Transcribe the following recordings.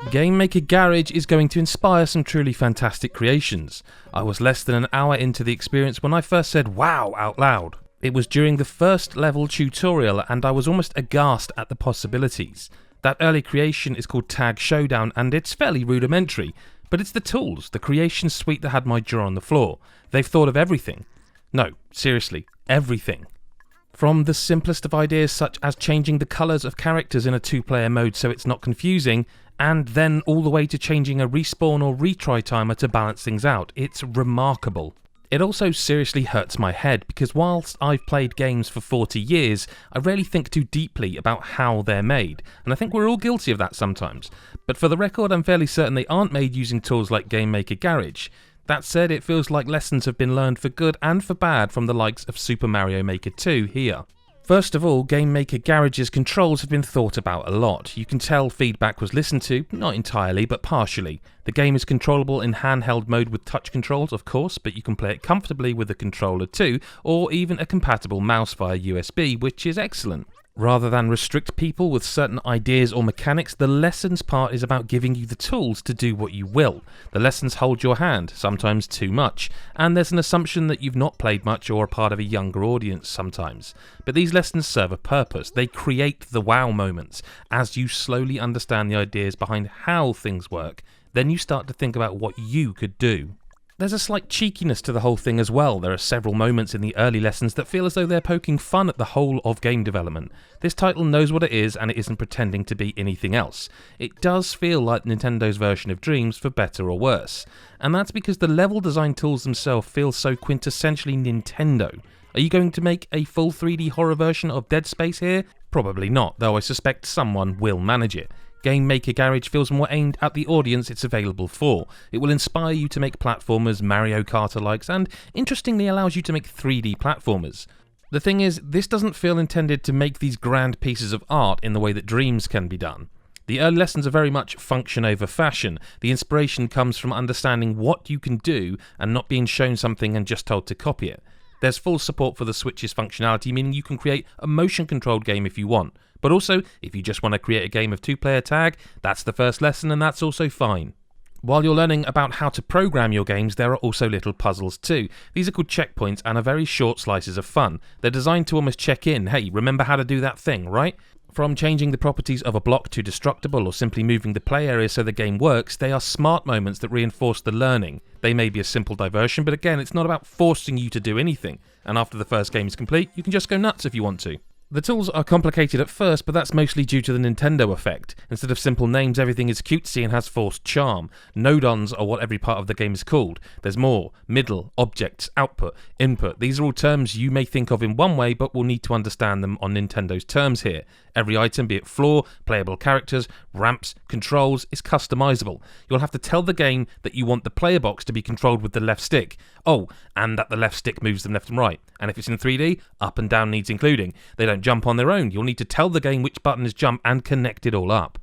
Game Maker Garage is going to inspire some truly fantastic creations. I was less than an hour into the experience when I first said wow out loud. It was during the first level tutorial and I was almost aghast at the possibilities. That early creation is called Tag Showdown and it's fairly rudimentary, but it's the tools, the creation suite that had my jaw on the floor. They've thought of everything. No, seriously, everything. From the simplest of ideas such as changing the colours of characters in a two-player mode so it's not confusing, and then all the way to changing a respawn or retry timer to balance things out. It's remarkable. It also seriously hurts my head because whilst I've played games for 40 years, I rarely think too deeply about how they're made, and I think we're all guilty of that sometimes. But for the record, I'm fairly certain they aren't made using tools like Game Maker Garage. That said, it feels like lessons have been learned for good and for bad from the likes of Super Mario Maker 2 here. First of all, Game Maker Garage's controls have been thought about a lot. You can tell feedback was listened to, not entirely, but partially. The game is controllable in handheld mode with touch controls, of course, but you can play it comfortably with a controller too, or even a compatible mouse via USB, which is excellent. Rather than restrict people with certain ideas or mechanics, the lessons part is about giving you the tools to do what you will. The lessons hold your hand, sometimes too much, and there's an assumption that you've not played much or are part of a younger audience sometimes. But these lessons serve a purpose. They create the wow moments. As you slowly understand the ideas behind how things work, then you start to think about what you could do. There's a slight cheekiness to the whole thing as well. There are several moments in the early lessons that feel as though they're poking fun at the whole of game development. This title knows what it is and it isn't pretending to be anything else. It does feel like Nintendo's version of Dreams for better or worse. And that's because the level design tools themselves feel so quintessentially Nintendo. Are you going to make a full 3D horror version of Dead Space here? Probably not, though I suspect someone will manage it. Game Maker Garage feels more aimed at the audience it's available for. It will inspire you to make platformers, Mario Kart-likes, and interestingly allows you to make 3D platformers. The thing is, this doesn't feel intended to make these grand pieces of art in the way that Dreams can be done. The early lessons are very much function over fashion. The inspiration comes from understanding what you can do and not being shown something and just told to copy it. There's full support for the Switch's functionality, meaning you can create a motion-controlled game if you want. But also, if you just want to create a game of two-player tag, that's the first lesson and that's also fine. While you're learning about how to program your games, there are also little puzzles too. These are called checkpoints and are very short slices of fun. They're designed to almost check in, hey, remember how to do that thing, right? From changing the properties of a block to destructible or simply moving the play area so the game works, they are smart moments that reinforce the learning. They may be a simple diversion, but again, it's not about forcing you to do anything. And after the first game is complete, you can just go nuts if you want to. The tools are complicated at first, but that's mostly due to the Nintendo effect. Instead of simple names, everything is cutesy and has forced charm. Nodons are what every part of the game is called. There's more, middle, objects, output, input. These are all terms you may think of in one way, but will need to understand them on Nintendo's terms here. Every item, be it floor, playable characters, ramps, controls, is customizable. You'll have to tell the game that you want the player box to be controlled with the left stick. Oh, and that the left stick moves them left and right. And if it's in 3D, up and down needs including. They don't jump on their own. You'll need to tell the game which button is jump and connect it all up.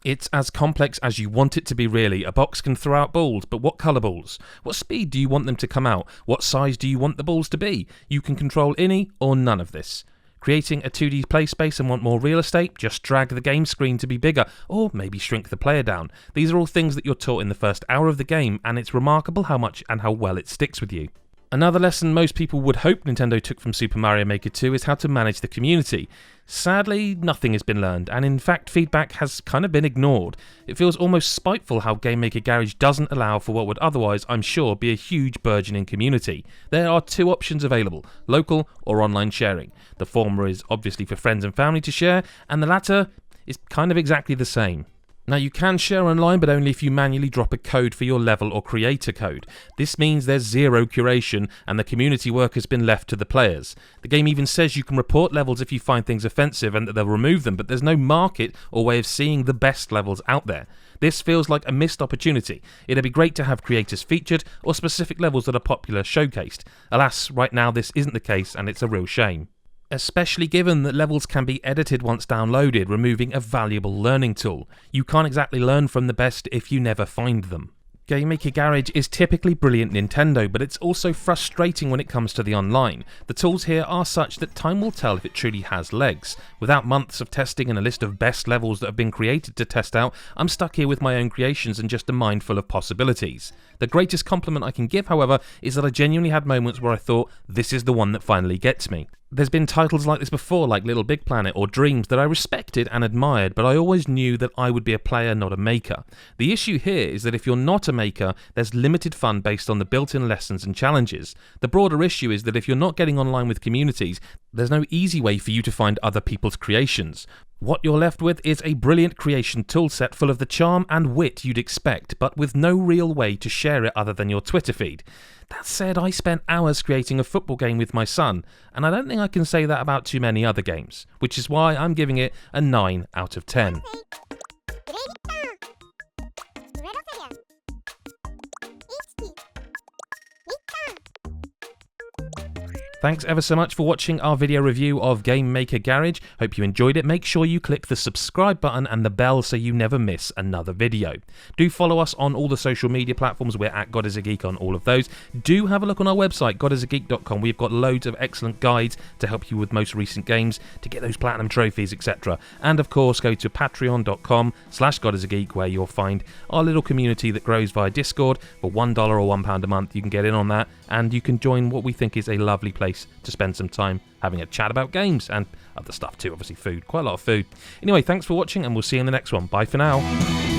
It's as complex as you want it to be really. A box can throw out balls, but what colour balls? What speed do you want them to come out? What size do you want the balls to be? You can control any or none of this. Creating a 2D play space and want more real estate? Just drag the game screen to be bigger, or maybe shrink the player down. These are all things that you're taught in the first hour of the game, and it's remarkable how much and how well it sticks with you. Another lesson most people would hope Nintendo took from Super Mario Maker 2 is how to manage the community. Sadly, nothing has been learned, and in fact feedback has kind of been ignored. It feels almost spiteful how Game Maker Garage doesn't allow for what would otherwise, I'm sure, be a huge burgeoning community. There are two options available, local or online sharing. The former is obviously for friends and family to share, and the latter is kind of exactly the same. Now you can share online, but only if you manually drop a code for your level or creator code. This means there's zero curation and the community work has been left to the players. The game even says you can report levels if you find things offensive and that they'll remove them, but there's no market or way of seeing the best levels out there. This feels like a missed opportunity. It'd be great to have creators featured or specific levels that are popular showcased. Alas, right now this isn't the case and it's a real shame. Especially given that levels can be edited once downloaded, removing a valuable learning tool. You can't exactly learn from the best if you never find them. Game Maker Garage is typically brilliant Nintendo, but it's also frustrating when it comes to the online. The tools here are such that time will tell if it truly has legs. Without months of testing and a list of best levels that have been created to test out, I'm stuck here with my own creations and just a mind full of possibilities. The greatest compliment I can give, however, is that I genuinely had moments where I thought, this is the one that finally gets me. There's been titles like this before, like Little Big Planet or Dreams, that I respected and admired, but I always knew that I would be a player, not a maker. The issue here is that if you're not a maker, there's limited fun based on the built-in lessons and challenges. The broader issue is that if you're not getting online with communities, there's no easy way for you to find other people's creations. What you're left with is a brilliant creation toolset full of the charm and wit you'd expect, but with no real way to share it other than your Twitter feed. That said, I spent hours creating a football game with my son, and I don't think I can say that about too many other games, which is why I'm giving it a 9 out of 10. Thanks ever so much for watching our video review of Game Maker Garage. Hope you enjoyed it. Make sure you click the subscribe button and the bell so you never miss another video. Do follow us on all the social media platforms. We're at God is a Geek on all of those. Do have a look on our website, godisageek.com. We've got loads of excellent guides to help you with most recent games, to get those platinum trophies, etc. And of course, go to patreon.com/godisageek, where you'll find our little community that grows via Discord. For $1 or £1 a month, you can get in on that, and you can join what we think is a lovely place to spend some time having a chat about games and other stuff too, obviously food, quite a lot of food. Anyway, thanks for watching and we'll see you in the next one. Bye for now.